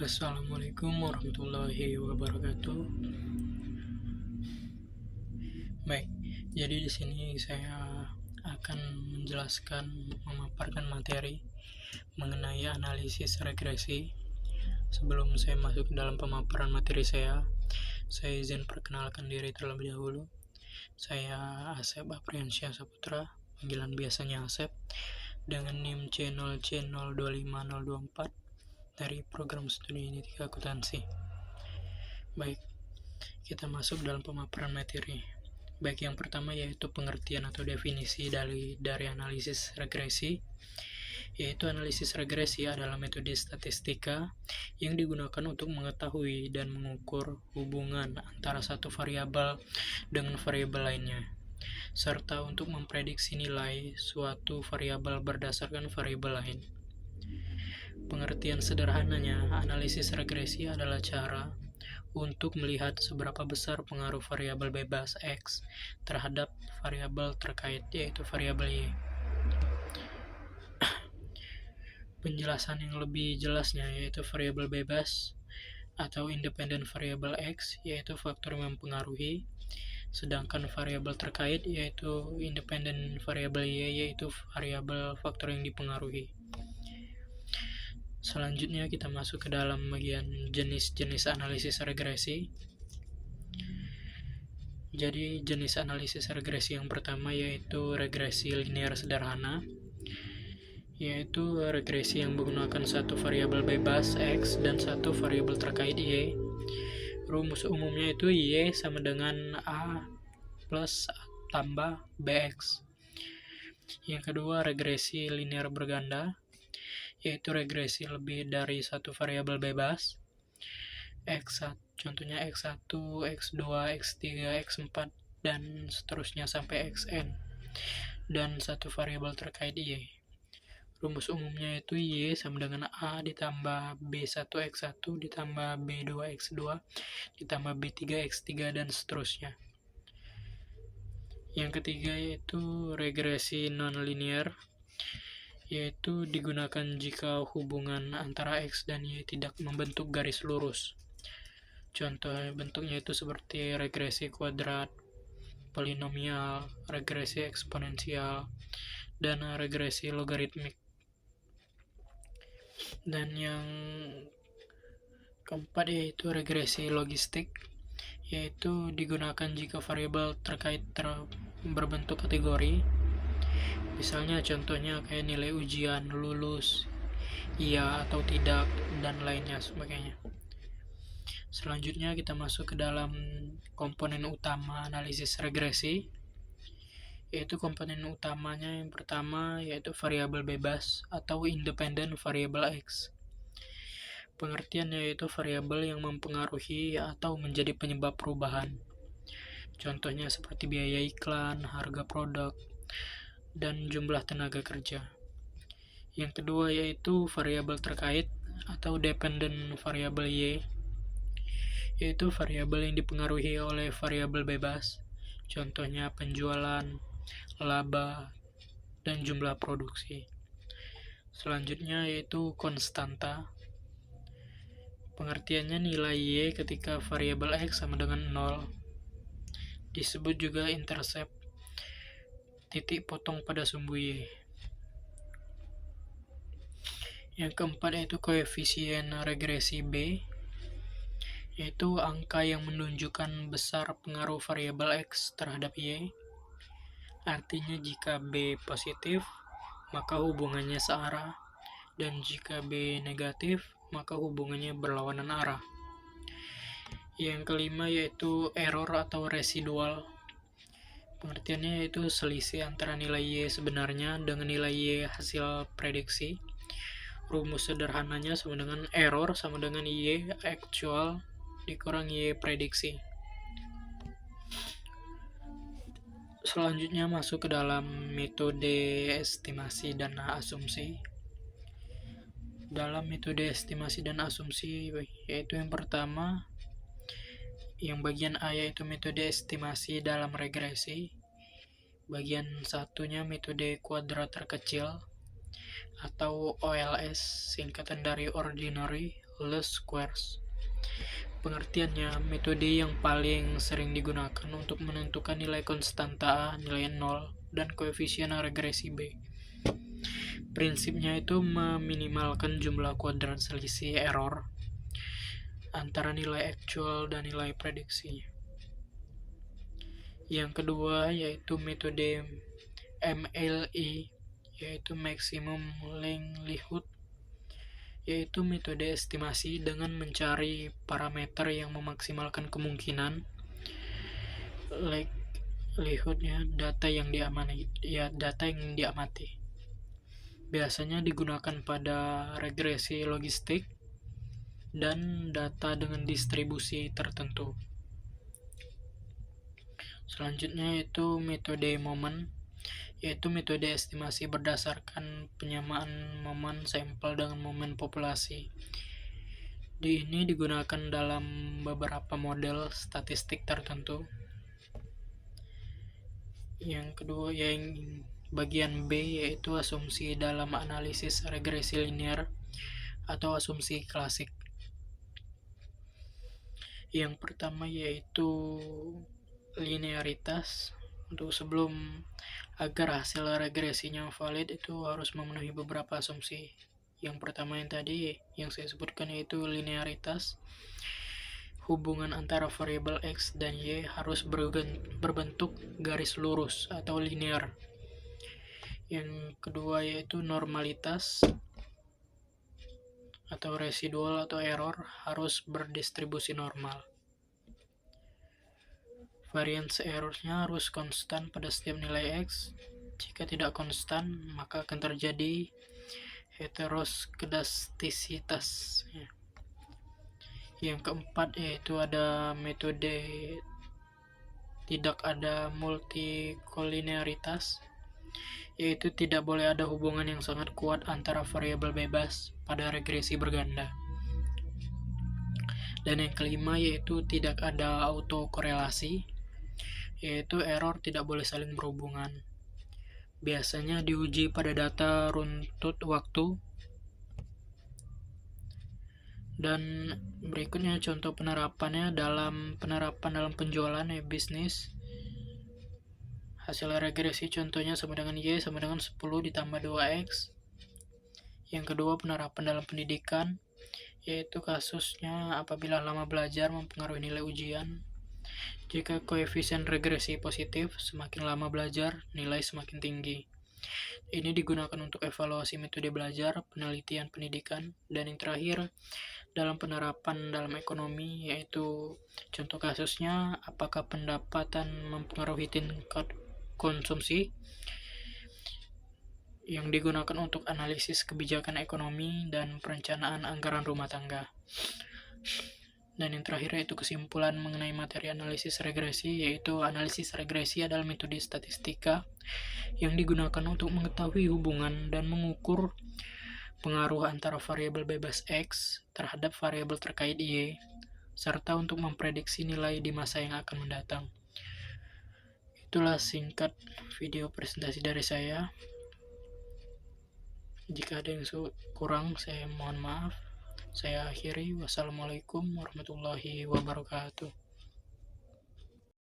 Assalamualaikum warahmatullahi wabarakatuh. Baik, jadi di sini saya akan memaparkan materi mengenai analisis regresi. Sebelum saya masuk ke dalam pemaparan materi saya izin perkenalkan diri terlebih dahulu. Saya Asep Apriansyah Saputra, panggilan biasanya Asep, dengan NIM C0C025024 dari program studi Unitika Akuntansi. Baik, kita masuk dalam pemaparan materi. Baik, yang pertama yaitu pengertian atau definisi dari analisis regresi. Yaitu analisis regresi adalah metode statistika yang digunakan untuk mengetahui dan mengukur hubungan antara satu variabel dengan variabel lainnya, serta untuk memprediksi nilai suatu variabel berdasarkan variabel lain. Pengertian sederhananya, analisis regresi adalah cara untuk melihat seberapa besar pengaruh variabel bebas X terhadap variabel terkait, yaitu variabel Y. Penjelasan yang lebih jelasnya yaitu variabel bebas atau independent variable X, yaitu faktor yang mempengaruhi, sedangkan variabel terkait yaitu independent variable Y, yaitu variabel faktor yang dipengaruhi. Selanjutnya kita masuk ke dalam bagian jenis-jenis analisis regresi. Jadi jenis analisis regresi yang pertama yaitu regresi linear sederhana, yaitu regresi yang menggunakan satu variabel bebas X dan satu variabel terkait Y. Rumus umumnya itu Y sama dengan A plus tambah BX. Yang kedua regresi linear berganda, yaitu regresi lebih dari satu variabel bebas X1, contohnya X1, X2, X3, X4 dan seterusnya sampai Xn, dan satu variabel terkait Y. Rumus umumnya itu Y sama dengan A ditambah B1X1 ditambah B2X2 ditambah B3X3 dan seterusnya. Yang ketiga yaitu regresi non-linear, yaitu digunakan jika hubungan antara X dan Y tidak membentuk garis lurus. Contoh bentuknya itu seperti regresi kuadrat, polinomial, regresi eksponensial, dan regresi logaritmik. Dan yang keempat yaitu regresi logistik, yaitu digunakan jika variabel terkait berbentuk kategori. Misalnya contohnya kayak nilai ujian, lulus, iya atau tidak, dan lainnya sebagainya. Selanjutnya kita masuk ke dalam komponen utama analisis regresi, yaitu komponen utamanya yang pertama yaitu variabel bebas atau independent variable X. Pengertiannya yaitu variabel yang mempengaruhi atau menjadi penyebab perubahan. Contohnya seperti biaya iklan, harga produk, dan jumlah tenaga kerja. Yang kedua yaitu variabel terkait atau dependent variable Y, yaitu variabel yang dipengaruhi oleh variabel bebas. Contohnya penjualan, laba, dan jumlah produksi. Selanjutnya yaitu konstanta. Pengertiannya nilai Y ketika variabel X sama dengan 0. Disebut juga intercept, titik potong pada sumbu Y. Yang keempat yaitu koefisien regresi B, yaitu angka yang menunjukkan besar pengaruh variabel X terhadap Y. Artinya jika B positif, maka hubungannya searah, dan jika B negatif, maka hubungannya berlawanan arah. Yang kelima yaitu error atau residual. Pengertiannya yaitu selisih antara nilai Y sebenarnya dengan nilai Y hasil prediksi. Rumus sederhananya sama dengan error sama dengan Y actual dikurang Y prediksi. Selanjutnya masuk ke dalam metode estimasi dan asumsi. Dalam metode estimasi dan asumsi yaitu yang pertama, yang bagian A yaitu metode estimasi dalam regresi. Bagian satunya metode kuadrat terkecil. atau OLS, singkatan dari Ordinary Least Squares. Pengertiannya, metode yang paling sering digunakan untuk menentukan nilai konstanta A, nilai 0, dan koefisien regresi B. Prinsipnya itu meminimalkan jumlah kuadrat selisih error antara nilai actual dan nilai prediksi. Yang kedua yaitu metode MLE, yaitu Maximum Likelihood, yaitu metode estimasi dengan mencari parameter yang memaksimalkan kemungkinan likelihoodnya data yang diamati. Biasanya digunakan pada regresi logistik dan data dengan distribusi tertentu. Selanjutnya yaitu metode momen, yaitu metode estimasi berdasarkan penyamaan momen sampel dengan momen populasi. Ini digunakan dalam beberapa model statistik tertentu. Yang kedua yang bagian B yaitu asumsi dalam analisis regresi linear atau asumsi klasik. Yang pertama yaitu linearitas. Untuk agar hasil regresinya valid itu harus memenuhi beberapa asumsi. Yang pertama yang tadi yang saya sebutkan yaitu linearitas. Hubungan antara variabel X dan Y harus berbentuk garis lurus atau linear. Yang kedua yaitu normalitas atau residual atau error harus berdistribusi normal. Variance errornya harus konstan pada setiap nilai X. Jika tidak konstan, maka akan terjadi heteroskedastisitas. Yang keempat yaitu ada metode tidak ada multikolinearitas, yaitu tidak boleh ada hubungan yang sangat kuat antara variabel bebas pada regresi berganda. Dan yang kelima yaitu tidak ada autokorelasi, yaitu error tidak boleh saling berhubungan. Biasanya diuji pada data runtut waktu. Dan berikutnya contoh penerapannya dalam penjualan bisnis. Hasil regresi contohnya sama dengan Y sama dengan 10 ditambah 2X. Yang kedua penerapan dalam pendidikan, yaitu kasusnya apabila lama belajar mempengaruhi nilai ujian. Jika koefisien regresi positif, semakin lama belajar, nilai semakin tinggi. Ini digunakan untuk evaluasi metode belajar, penelitian pendidikan, dan yang terakhir dalam penerapan dalam ekonomi, yaitu contoh kasusnya apakah pendapatan mempengaruhi tingkat konsumsi, yang digunakan untuk analisis kebijakan ekonomi dan perencanaan anggaran rumah tangga. Dan yang terakhir yaitu kesimpulan mengenai materi analisis regresi, yaitu analisis regresi adalah metode statistika yang digunakan untuk mengetahui hubungan dan mengukur pengaruh antara variabel bebas X terhadap variabel terkait Y, serta untuk memprediksi nilai di masa yang akan mendatang. Itulah singkat video presentasi dari saya. Jika ada yang kurang, saya mohon maaf. Saya akhiri. Wassalamualaikum warahmatullahi wabarakatuh.